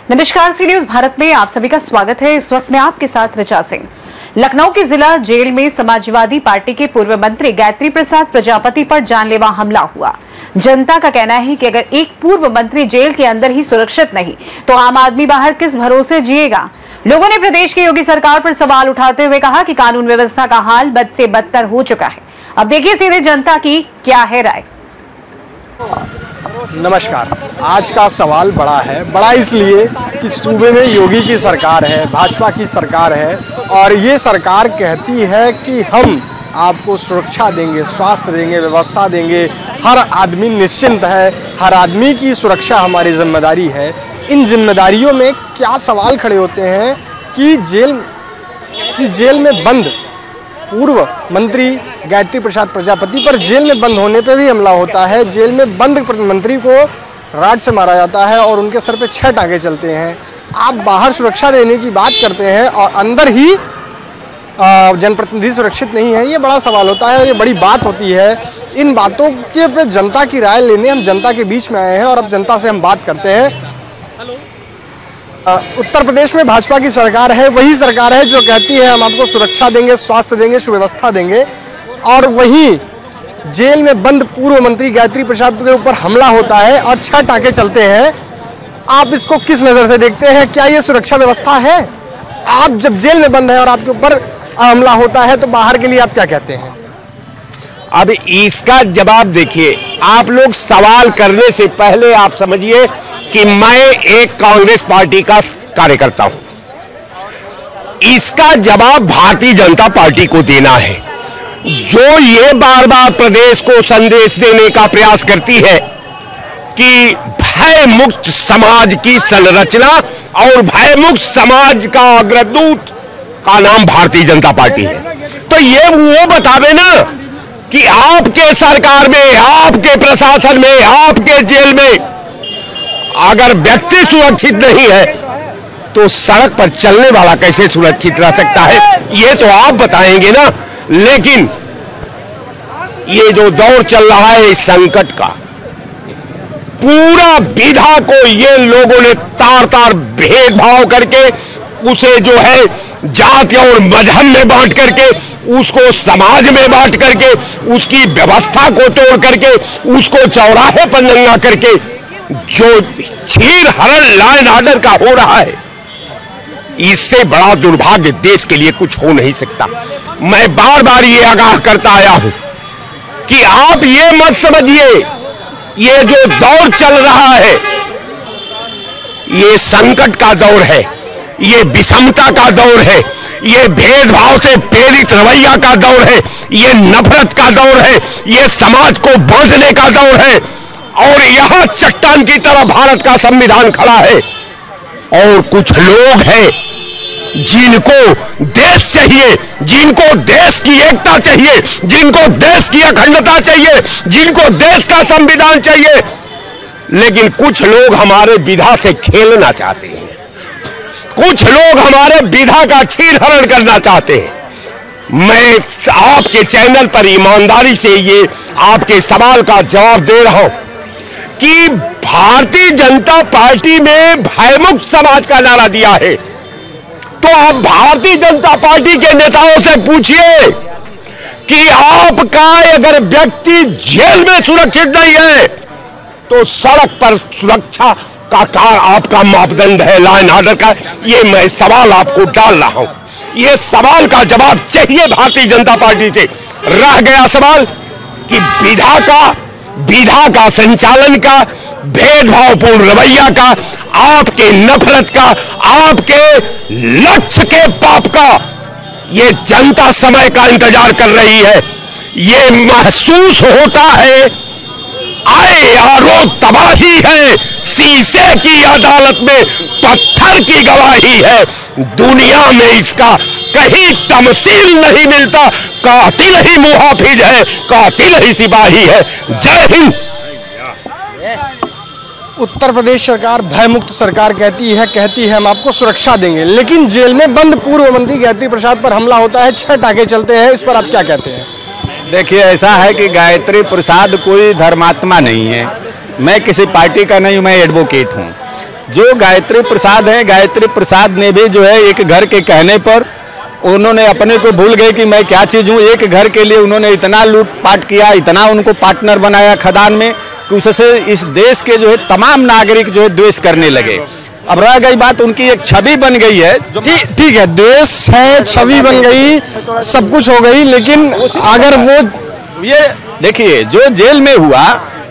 नमस्कार, सी न्यूज भारत में आप सभी का स्वागत है। इस वक्त मैं आपके साथ ऋचा सिंह। लखनऊ की जिला जेल में समाजवादी पार्टी के पूर्व मंत्री गायत्री प्रसाद प्रजापति पर जानलेवा हमला हुआ। जनता का कहना है कि अगर एक पूर्व मंत्री जेल के अंदर ही सुरक्षित नहीं तो आम आदमी बाहर किस भरोसे जिएगा। लोगों ने प्रदेश की योगी सरकार पर सवाल उठाते हुए कहा कि कानून व्यवस्था का हाल बद से बदतर हो चुका है। अब देखिए सीधे जनता की क्या है राय। नमस्कार। आज का सवाल बड़ा इसलिए कि सूबे में योगी की सरकार है, भाजपा की सरकार है और ये सरकार कहती है कि हम आपको सुरक्षा देंगे, स्वास्थ्य देंगे, व्यवस्था देंगे, हर आदमी निश्चिंत है, हर आदमी की सुरक्षा हमारी जिम्मेदारी है। इन जिम्मेदारियों में क्या सवाल खड़े होते हैं कि जेल में बंद पूर्व मंत्री गायत्री प्रसाद प्रजापति पर जेल में बंद होने पे भी हमला होता है। जेल में बंद मंत्री को राड से मारा जाता है और उनके सर पे 6 टाँके चलते हैं। आप बाहर सुरक्षा देने की बात करते हैं और अंदर ही जनप्रतिनिधि सुरक्षित नहीं है। ये बड़ा सवाल होता है और ये बड़ी बात होती है। इन बातों के पे जनता की राय लेने हम जनता के बीच में आए हैं और अब जनता से हम बात करते हैं। उत्तर प्रदेश में भाजपा की सरकार है, वही सरकार है जो कहती है हम आपको सुरक्षा देंगे, स्वास्थ्य देंगे, सुव्यवस्था देंगे, और वही जेल में बंद पूर्व मंत्री गायत्री प्रसाद के ऊपर हमला होता है और 6 टाँके चलते हैं। आप इसको किस नज़र से देखते हैं? क्या ये सुरक्षा व्यवस्था है? आप जब जेल में बंद है और आपके ऊपर हमला होता है तो बाहर के लिए आप क्या कहते हैं? अब इसका जवाब देखिए, आप लोग सवाल करने से पहले आप समझिए कि मैं एक कांग्रेस पार्टी का कार्यकर्ता हूं। इसका जवाब भारतीय जनता पार्टी को देना है, जो ये बार बार प्रदेश को संदेश देने का प्रयास करती है कि भय मुक्त समाज की संरचना और भय मुक्त समाज का अग्रदूत का नाम भारतीय जनता पार्टी है। तो ये वो बतावे ना कि आपके सरकार में, आपके प्रशासन में, आपके जेल में अगर व्यक्ति सुरक्षित नहीं है तो सड़क पर चलने वाला कैसे सुरक्षित रह सकता है, ये तो आप बताएंगे ना। लेकिन ये जो दौर चल रहा है इस संकट का, पूरा विधा को ये लोगों ने तार तार भेदभाव करके उसे जो है जाति और मजहब में बांट करके, उसको समाज में बांट करके, उसकी व्यवस्था को तोड़ करके, उसको चौराहे पर नंगा करके जो छीर हरण लॉ एंड ऑर्डर का हो रहा है, इससे बड़ा दुर्भाग्य देश के लिए कुछ हो नहीं सकता। मैं बार बार ये आगाह करता आया हूं कि आप ये मत समझिए ये जो दौर चल रहा है ये संकट का दौर है, ये विषमता का दौर है, ये भेदभाव से प्रेरित रवैया का दौर है, ये नफरत का दौर है, ये समाज को बांटने का दौर है। और यहां चट्टान की तरह भारत का संविधान खड़ा है और कुछ लोग हैं जिनको देश चाहिए, जिनको देश की एकता चाहिए, जिनको देश की अखंडता चाहिए, जिनको देश का संविधान चाहिए, लेकिन कुछ लोग हमारे विधा से खेलना चाहते हैं, कुछ लोग हमारे विधा का छीन हरण करना चाहते हैं। मैं आपके चैनल पर ईमानदारी से ये आपके सवाल का जवाब दे रहा हूं कि भारतीय जनता पार्टी में भयमुक्त समाज का नारा दिया है, तो आप भारतीय जनता पार्टी के नेताओं से पूछिए कि आपका अगर व्यक्ति जेल में सुरक्षित नहीं है तो सड़क पर सुरक्षा का आपका मापदंड है लॉ एंड ऑर्डर का। ये मैं सवाल आपको डाल रहा हूं, ये सवाल का जवाब चाहिए भारतीय जनता पार्टी से। रह गया सवाल कि विधा का संचालन का, भेदभावपूर्ण रवैया का, आपके नफरत का, आपके लक्ष्य के पाप का, ये जनता समय का इंतजार कर रही है। ये महसूस होता है आए यारो तबाही है, शीशे की अदालत में पत्थर की गवाही है। दुनिया में इसका कहीं तमसील नहीं मिलता। कातिल ही मुहाफिज है, कातिल ही सिपाही है। जय हिंद। उत्तर प्रदेश सरकार भयमुक्त सरकार कहती है हम आपको सुरक्षा देंगे, लेकिन जेल में बंद पूर्व मंत्री गायत्री प्रसाद पर हमला होता है, 6 टाँके चलते हैं। इस पर आप क्या कहते हैं? देखिए, ऐसा है कि गायत्री प्रसाद कोई धर्मात्मा नहीं है। मैं किसी पार्टी का नहीं, मैं एडवोकेट हूँ। जो गायत्री प्रसाद हैं, गायत्री प्रसाद ने भी जो है एक घर के कहने पर उन्होंने अपने को भूल गए कि मैं क्या चीज़ हूँ। एक घर के लिए उन्होंने इतना लूटपाट किया, इतना उनको पार्टनर बनाया खदान में कि उससे इस देश के जो है तमाम नागरिक जो है द्वेष करने लगे। अब रह गई बात, उनकी एक छवि बन गई है। ठीक है, देश है, छवि बन गई, सब कुछ हो गई, लेकिन अगर वो ये देखिए जो जेल में हुआ,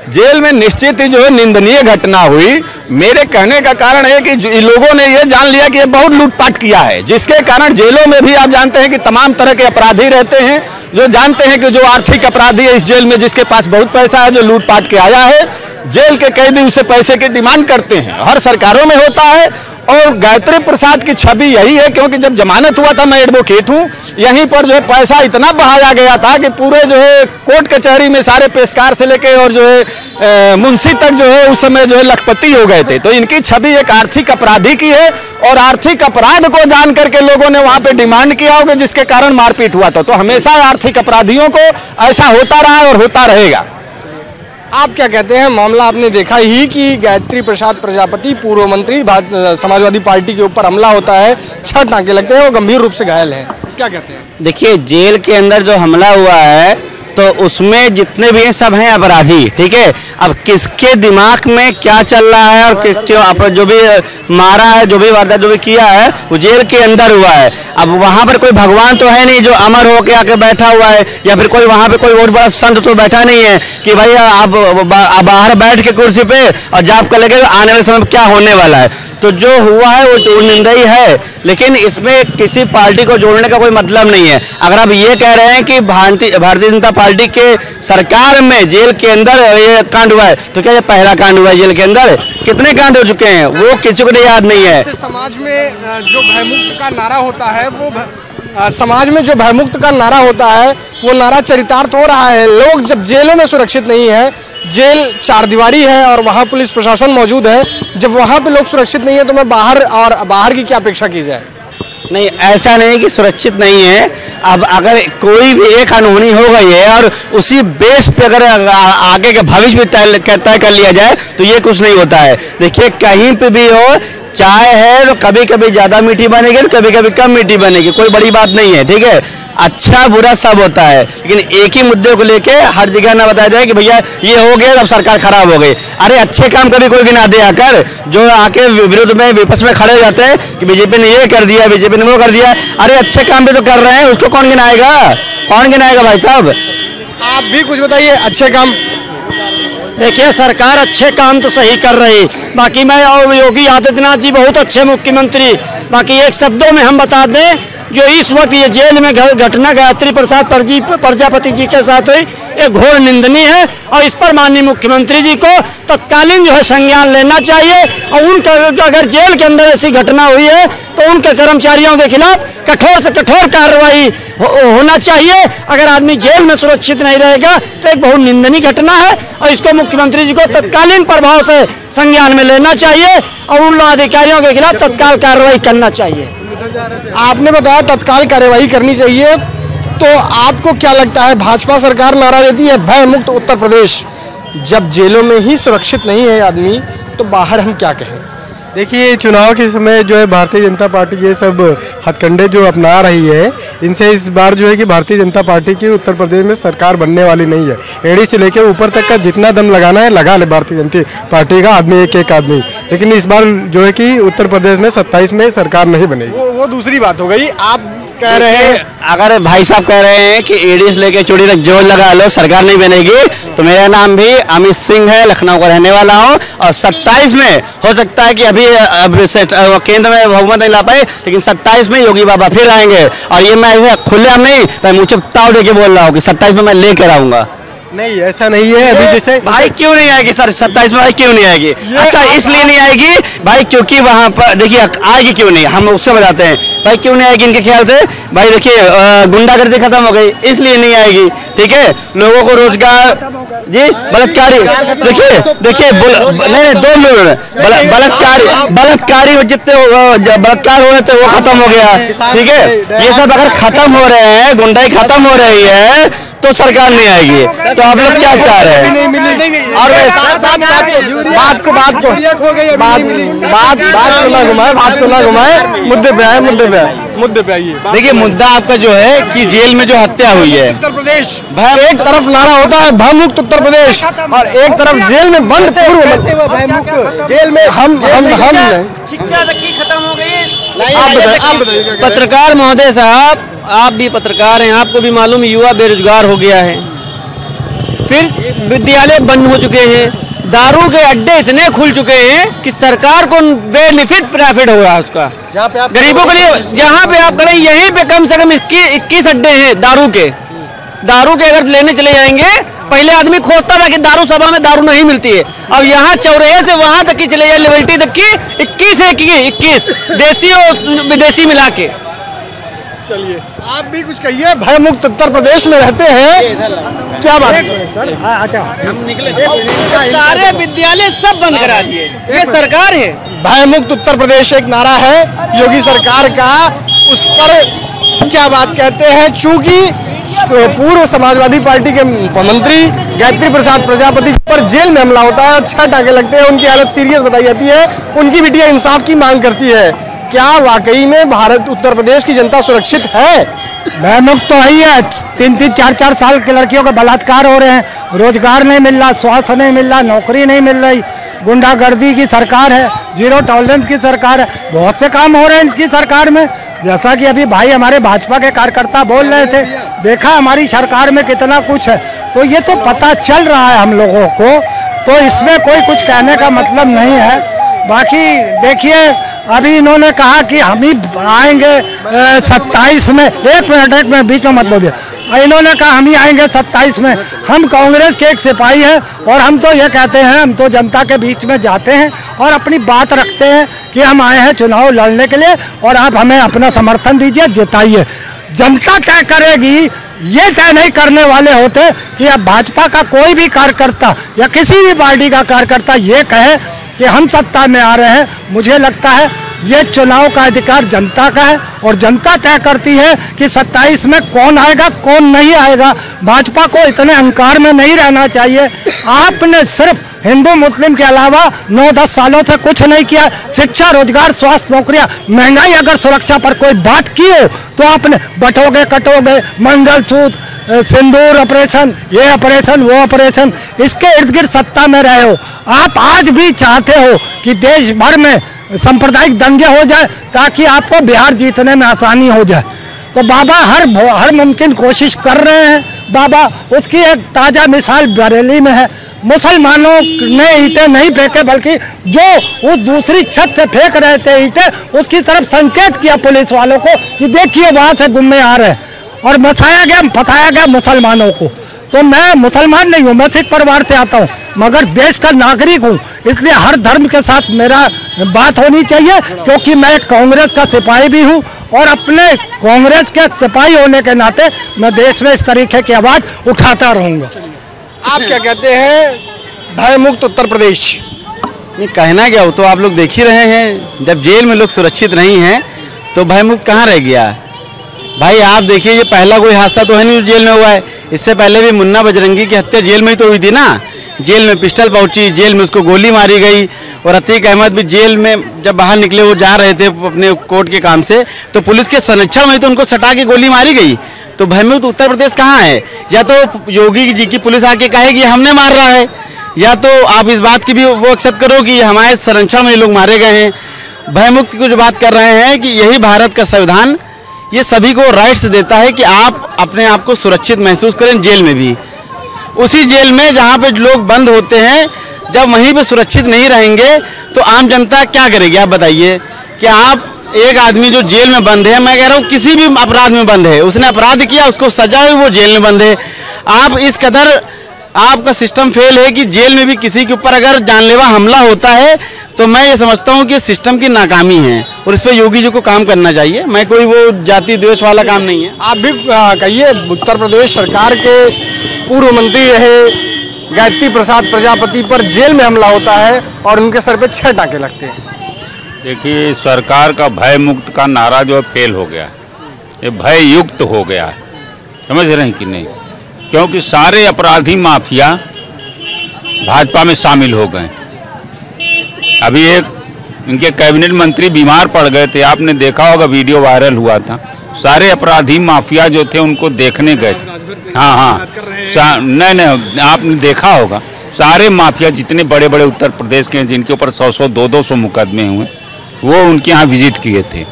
जेल में निश्चित ही जो है निंदनीय घटना हुई। मेरे कहने का कारण है कि लोगों ने ये जान लिया कि ये बहुत लूटपाट किया है, जिसके कारण जेलों में भी आप जानते हैं कि तमाम तरह के अपराधी रहते हैं, जो जानते हैं कि जो आर्थिक अपराधी है इस जेल में, जिसके पास बहुत पैसा है, जो लूटपाट के आया है, जेल के कैदी उससे पैसे की डिमांड करते हैं। हर सरकारों में होता है। और गायत्री प्रसाद की छवि यही है, क्योंकि जब जमानत हुआ था, मैं एडवोकेट हूँ, यहीं पर जो है पैसा इतना बहाया गया था कि पूरे जो है कोर्ट कचहरी में सारे पेशकार से लेके और जो है मुंशी तक जो है उस समय जो है लखपति हो गए थे। तो इनकी छवि एक आर्थिक अपराधी की है, और आर्थिक अपराध को जान करके लोगों ने वहां पे डिमांड किया होगा, जिसके कारण मारपीट हुआ था। तो हमेशा आर्थिक अपराधियों को ऐसा होता रहा है और होता रहेगा। आप क्या कहते हैं? मामला आपने देखा ही कि गायत्री प्रसाद प्रजापति पूर्व मंत्री समाजवादी पार्टी के ऊपर हमला होता है, 6 टांके लगते हैं, वो गंभीर रूप से घायल हैं। क्या कहते हैं? देखिए, जेल के अंदर जो हमला हुआ है तो उसमें जितने भी हैं सब हैं अपराधी, ठीक है। अब किसके दिमाग में क्या चल रहा है और क्यों आप जो भी मारा है, जो भी वारदात जो भी किया है, वो जेल के अंदर हुआ है। अब वहाँ पर कोई भगवान तो है नहीं जो अमर होके आके बैठा हुआ है, या फिर कोई वहाँ पे कोई बहुत बड़ा संत तो बैठा नहीं है कि भाई आप बाहर बैठ के कुर्सी पे और जाप कर लेके आने वाले समय क्या होने वाला है। तो जो हुआ है वो निंदनीय है, लेकिन इसमें किसी पार्टी को जोड़ने का कोई मतलब नहीं है। अगर आप ये कह रहे हैं कि भारतीय जनता पार्टी के सरकार में जेल के अंदर ये कांड हुआ है, तो क्या ये पहला कांड हुआ है? जेल के अंदर कितने कांड हो चुके हैं वो किसी को याद नहीं है। समाज में जो भयमुक्त का नारा होता है, वो समाज में जो भयमुक्त का नारा होता है, वो नारा चरितार्थ हो रहा है। लोग जब जेलों में सुरक्षित नहीं है, जेल 4 दीवारी है और वहाँ पुलिस प्रशासन मौजूद है, जब वहाँ पे लोग सुरक्षित नहीं है तो मैं बाहर की क्या अपेक्षा की जाए? नहीं, ऐसा नहीं कि सुरक्षित नहीं है। अब अगर कोई भी एक अनहोनी हो गई है और उसी बेस पे अगर आगे के भविष्य भी तय कर लिया जाए तो ये कुछ नहीं होता है। देखिए, कहीं पे भी हो, चाय है तो कभी कभी ज़्यादा मीठी बनेगी, कभी कभी कम मीठी बनेगी, कोई बड़ी बात नहीं है, ठीक है। अच्छा बुरा सब होता है, लेकिन एक ही मुद्दे को लेके हर जगह ना बताया जाए कि भैया ये हो गया अब सरकार खराब हो गई। अरे अच्छे काम कभी कोई गिना दे आकर, जो आके विरोध में विपक्ष में खड़े हो जाते हैं कि बीजेपी ने ये कर दिया, बीजेपी ने वो कर दिया। अरे अच्छे काम भी तो कर रहे हैं, उसको कौन गिनाएगा? कौन गिनाएगा भाई साहब? आप भी कुछ बताइए, अच्छे काम। देखिए, सरकार अच्छे काम तो सही कर रही, बाकी मैं और योगी आदित्यनाथ जी बहुत अच्छे मुख्यमंत्री। बाकी एक शब्दों में हम बता दें, जो इस वक्त ये जेल में घटना गायत्री प्रसाद प्रजापति जी के साथ हुई, ये घोर निंदनीय है और इस पर माननीय मुख्यमंत्री जी को तत्कालीन जो है संज्ञान लेना चाहिए। और उनका अगर जेल के अंदर ऐसी घटना हुई है तो उनके कर्मचारियों के खिलाफ कठोर से कठोर कार्रवाई होना चाहिए। अगर आदमी जेल में सुरक्षित नहीं रहेगा तो एक बहुत निंदनीय घटना है और इसको मुख्यमंत्री जी को तत्कालीन प्रभाव से संज्ञान में लेना चाहिए और उन अधिकारियों के खिलाफ तत्काल कार्रवाई करना चाहिए। आपने बताया तत्काल कार्यवाही करनी चाहिए, तो आपको क्या लगता है? भाजपा सरकार नारा देती है भय मुक्त उत्तर प्रदेश, जब जेलों में ही सुरक्षित नहीं है आदमी तो बाहर हम क्या कहें? देखिए, चुनाव के समय जो है भारतीय जनता पार्टी ये सब हथकंडे जो अपना रही है, इनसे इस बार जो है कि भारतीय जनता पार्टी की उत्तर प्रदेश में सरकार बनने वाली नहीं है। एड़ी से लेकर ऊपर तक का जितना दम लगाना है लगा ले भारतीय जनता पार्टी का आदमी, एक आदमी। लेकिन इस बार जो है कि उत्तर प्रदेश में 27 में सरकार नहीं बनेगी। वो दूसरी बात हो गई। आप कह रहे हैं, अगर भाई साहब कह रहे हैं कि एडी से लेके चूड़ी तक जोर लगा लो सरकार नहीं बनेगी, तो मेरा नाम भी अमित सिंह है, लखनऊ का रहने वाला हूँ। और 27 में हो सकता है कि अभी केंद्र में बहुमत नहीं ला पाए, लेकिन 27 में योगी बाबा फिर आएंगे। और ये मैं ऐसे खुलेआम नहीं, मैं मुझे ताव दे के बोल रहा हूँ कि 27 में मैं लेकर आऊंगा। नहीं, ऐसा नहीं है। अभी जैसे भाई क्यों नहीं आएगी सर 27 में? भाई क्यों नहीं आएगी? अच्छा, इसलिए नहीं आएगी भाई क्योंकि वहां पर देखिए आएगी क्यों नहीं, हम उससे बताते हैं भाई क्यों नहीं आएगी इनके ख्याल से। भाई देखिए, गुंडागर्दी खत्म हो गई इसलिए नहीं आएगी, ठीक है। लोगों को रोजगार जी, बलात्कारी देखिए नहीं 2 मिनट, बलात्कारी जितने बलात्कार हो रहे थे वो खत्म हो गया, ठीक है। ये सब अगर खत्म हो रहे हैं, गुंडाई खत्म हो रही है, तो सरकार नहीं आएगी। तो आप लोग क्या चाह रहे हैं? और बात को ना घुमाए, मुद्दे पे आइए। देखिए, मुद्दा आपका जो है कि जेल में जो हत्या हुई है, उत्तर प्रदेश एक तरफ नारा होता है भयमुक्त उत्तर प्रदेश, और एक तरफ जेल में बंद पूर्व जेल में हम शिक्षा तक की खत्म हो गई। आप बताइए। पत्रकार महोदय साहब, आप भी पत्रकार हैं, आपको भी मालूम युवा बेरोजगार हो गया है, फिर विद्यालय बंद हो चुके हैं, दारू के अड्डे इतने खुल चुके हैं कि सरकार को बेनिफिट प्रॉफिट हो रहा है उसका गरीबों के लिए। जहाँ पे आप करें यहीं पे कम से कम 21 अड्डे हैं दारू के अगर लेने चले जाएंगे, पहले आदमी खोजता था कि दारू सभा में दारू नहीं मिलती है, अब यहाँ चौराहे से वहां तक की चले जाए, लिबर्टी तक की 21 देसी और विदेशी मिला के। चलिए आप भी कुछ कहिए, भयमुक्त उत्तर प्रदेश में रहते हैं, क्या बात है सर? सारे विद्यालय सब बंद करा दिए, ये सरकार है। भयमुक्त उत्तर प्रदेश एक नारा है योगी सरकार का, उस पर क्या बात कहते हैं? चूंकि पूर्व समाजवादी पार्टी के मंत्री गायत्री प्रसाद प्रजापति पर जेल में हमला होता है और 6 टाँके लगते हैं, उनकी हालत सीरियस बताई जाती है, उनकी बिटिया इंसाफ की मांग करती है। क्या वाकई में भारत उत्तर प्रदेश की जनता सुरक्षित है? भयमुक्त तो है, 3-3, 4-4 साल के लड़कियों का बलात्कार हो रहे हैं, रोजगार नहीं मिल रहा, स्वास्थ्य नहीं मिल रहा, नौकरी नहीं मिल रही, गुंडागर्दी की सरकार है, जीरो टॉलरेंस की सरकार है, बहुत से काम हो रहे हैं इनकी सरकार में। जैसा कि अभी भाई हमारे भाजपा के कार्यकर्ता बोल रहे थे, देखा हमारी सरकार में कितना कुछ है, तो ये तो पता चल रहा है हम लोगों को, तो इसमें कोई कुछ कहने का मतलब नहीं है। बाकी देखिए, अभी इन्होंने कहा कि हम ही आएंगे 27 में, एक मिनट बीच में मत बोलिए, इन्होंने कहा हम ही आएंगे 27 में। हम कांग्रेस के एक सिपाही हैं और हम तो ये कहते हैं, हम तो जनता के बीच में जाते हैं और अपनी बात रखते हैं कि हम आए हैं चुनाव लड़ने के लिए और आप हमें अपना समर्थन दीजिए, जिताइए। जनता तय करेगी, ये तय नहीं करने वाले होते कि अब भाजपा का कोई भी कार्यकर्ता या किसी भी पार्टी का कार्यकर्ता ये कहे कि हम सत्ता में आ रहे हैं। मुझे लगता है ये चुनाव का अधिकार जनता का है और जनता तय करती है कि 27 में कौन आएगा कौन नहीं आएगा। भाजपा को इतने अहंकार में नहीं रहना चाहिए। आपने सिर्फ हिंदू मुस्लिम के अलावा 9-10 सालों से कुछ नहीं किया। शिक्षा, रोजगार, स्वास्थ्य, नौकरियां, महंगाई, अगर सुरक्षा पर कोई बात की हो तो आपने बटोगे कटोगे, मंगलसूत्र, सिंदूर ऑपरेशन, ये ऑपरेशन वो ऑपरेशन, इसके इर्द गिर्द सत्ता में रहे हो। आप आज भी चाहते हो कि देश भर में सांप्रदायिक दंगे हो जाए ताकि आपको बिहार जीतने में आसानी हो जाए। तो बाबा हर मुमकिन कोशिश कर रहे हैं। बाबा, उसकी एक ताज़ा मिसाल बरेली में है। मुसलमानों ने ईंटें नहीं फेंके, बल्कि जो उस दूसरी छत से फेंक रहे थे ईंटें, उसकी तरफ संकेत किया पुलिस वालों को कि देखिए वहाँ से गुम्मे आ रहे हैं, और फंसाया गया मुसलमानों को। तो मैं मुसलमान नहीं हूँ, मैं सिख परिवार से आता हूँ, मगर देश का नागरिक हूँ, इसलिए हर धर्म के साथ मेरा बात होनी चाहिए, क्योंकि मैं कांग्रेस का सिपाही भी हूँ और अपने कांग्रेस के सिपाही होने के नाते मैं देश में इस तरीके की आवाज़ उठाता रहूँगा। आप क्या कहते हैं भयमुक्त उत्तर प्रदेश? नहीं, कहना क्या हो, तो आप लोग देख ही रहे हैं, जब जेल में लोग सुरक्षित नहीं हैं तो भयमुक्त कहाँ रह गया भाई? आप देखिए, ये पहला कोई हादसा तो है नहीं जेल में हुआ है। इससे पहले भी मुन्ना बजरंगी की हत्या जेल में ही तो हुई थी ना। जेल में पिस्टल पहुंची, जेल में उसको गोली मारी गई, और अतीक अहमद भी जेल में जब बाहर निकले, वो जा रहे थे अपने कोर्ट के काम से, तो पुलिस के संरक्षण में तो उनको सटा के गोली मारी गई। तो भयमुक्त उत्तर प्रदेश कहाँ है? या तो योगी जी की पुलिस आके कहेगी हमने मार रहा है, या तो आप इस बात की भी वो एक्सेप्ट करो कि हमारे संरक्षण में लोग मारे गए हैं। भयमुक्त की जो बात कर रहे हैं कि यही भारत का संविधान ये सभी को राइट्स देता है कि आप अपने आप को सुरक्षित महसूस करें जेल में भी। उसी जेल में जहाँ पे लोग बंद होते हैं, जब वहीं पे सुरक्षित नहीं रहेंगे तो आम जनता क्या करेगी? आप बताइए कि आप एक आदमी जो जेल में बंद है, मैं कह रहा हूँ किसी भी अपराध में बंद है, उसने अपराध किया, उसको सजा हुई, वो जेल में बंद है। आप इस कदर आपका सिस्टम फेल है कि जेल में भी किसी के ऊपर अगर जानलेवा हमला होता है तो मैं ये समझता हूँ कि सिस्टम की नाकामी है और इस पर योगी जी को काम करना चाहिए। मैं कोई वो जाति द्वेष वाला काम नहीं है। आप भी कहिए, उत्तर प्रदेश सरकार के पूर्व मंत्री रहे गायत्री प्रसाद प्रजापति पर जेल में हमला होता है और उनके सर पे 6 टाँके लगते हैं। देखिए, सरकार का भय मुक्त का नारा जो है फेल हो गया, ये भय युक्त हो गया, समझ रहे हैं कि नहीं? क्योंकि सारे अपराधी माफिया भाजपा में शामिल हो गए। अभी एक इनके कैबिनेट मंत्री बीमार पड़ गए थे, आपने देखा होगा, वीडियो वायरल हुआ था। सारे अपराधी माफिया जो थे उनको देखने गए थे। हाँ, नहीं, आपने देखा होगा, सारे माफिया जितने बड़े बड़े उत्तर प्रदेश के जिनके ऊपर 100-100, 200-200 मुकदमे हुए, वो उनके यहाँ विजिट किए थे।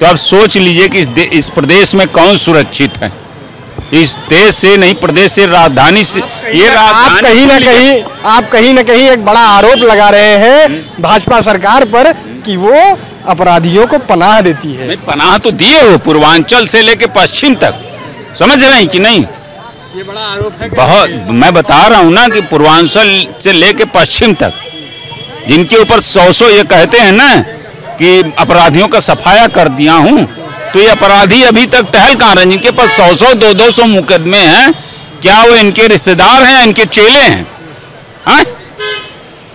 तो अब सोच लीजिए कि इस प्रदेश में कौन सुरक्षित है। इस देश से नहीं, प्रदेश से, राजधानी से। ये आप कहीं ना कहीं एक बड़ा आरोप लगा रहे हैं भाजपा सरकार पर कि वो अपराधियों को पनाह देती है। नहीं, पनाह तो दिए हो, पूर्वांचल से लेके पश्चिम तक, समझ रहे हैं कि नहीं? ये बड़ा आरोप है। बहुत, मैं बता रहा हूँ ना कि पूर्वांचल से लेके पश्चिम तक जिनके ऊपर 100-100 ये कहते हैं ना कि अपराधियों का सफाया कर दिया हूँ, तो ये अपराधी अभी तक टहल कहाँ रहे? जिनके पास 100-100, 200-200 मुकदमे हैं, क्या वो इनके रिश्तेदार हैं, इनके चेले हैं? हाँ?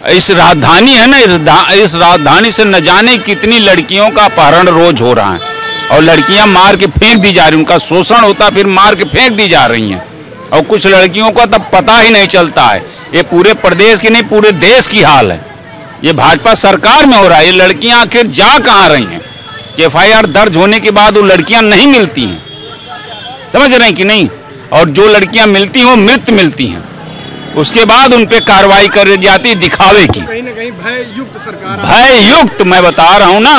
इस राजधानी है ना, इस राजधानी से न जाने कितनी लड़कियों का अपहरण रोज हो रहा है, और लड़कियां मार के फेंक दी जा रही, उनका शोषण होता फिर मार के फेंक दी जा रही हैं, और कुछ लड़कियों का तब पता ही नहीं चलता है। ये पूरे प्रदेश की नहीं, पूरे देश की हाल है। ये भाजपा सरकार में हो रहा है। ये लड़कियां आखिर जा कहाँ रही हैं कि FIR दर्ज होने के बाद वो लड़कियां नहीं मिलती हैं, समझ रहे हैं कि नहीं? और जो लड़कियां मिलती हैं वो मृत मिलती हैं, उसके बाद उन पे कार्रवाई कर जाती दिखावे की। कहीं ना कहीं भययुक्त सरकार, भययुक्त, मैं बता रहा हूं ना,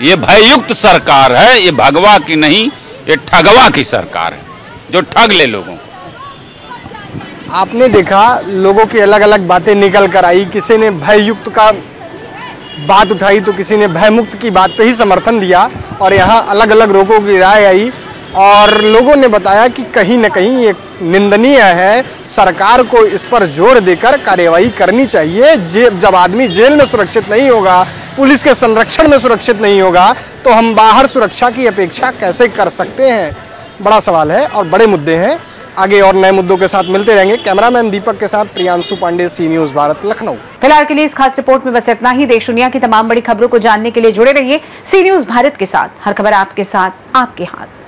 ये भययुक्त सरकार है। ये भगवा की नहीं, ये ठगवा की सरकार है, जो ठग ले लोगों। आपने देखा लोगों की अलग अलग बातें निकल कर आई, किसी ने भययुक्त का बात उठाई तो किसी ने भयमुक्त की बात पे ही समर्थन दिया, और यहाँ अलग अलग लोगों की राय आई, और लोगों ने बताया कि कहीं न कहीं ये निंदनीय है। सरकार को इस पर जोर देकर कार्यवाही करनी चाहिए। जब आदमी जेल में सुरक्षित नहीं होगा, पुलिस के संरक्षण में सुरक्षित नहीं होगा, तो हम बाहर सुरक्षा की अपेक्षा कैसे कर सकते हैं? बड़ा सवाल है और बड़े मुद्दे हैं। आगे और नए मुद्दों के साथ मिलते रहेंगे। कैमरामैन दीपक के साथ प्रियांशु पांडे, सी न्यूज़ भारत, लखनऊ। फिलहाल के लिए इस खास रिपोर्ट में बस इतना ही। देश दुनिया की तमाम बड़ी खबरों को जानने के लिए जुड़े रहिए सी न्यूज़ भारत के साथ। हर खबर आपके साथ, आपके हाथ।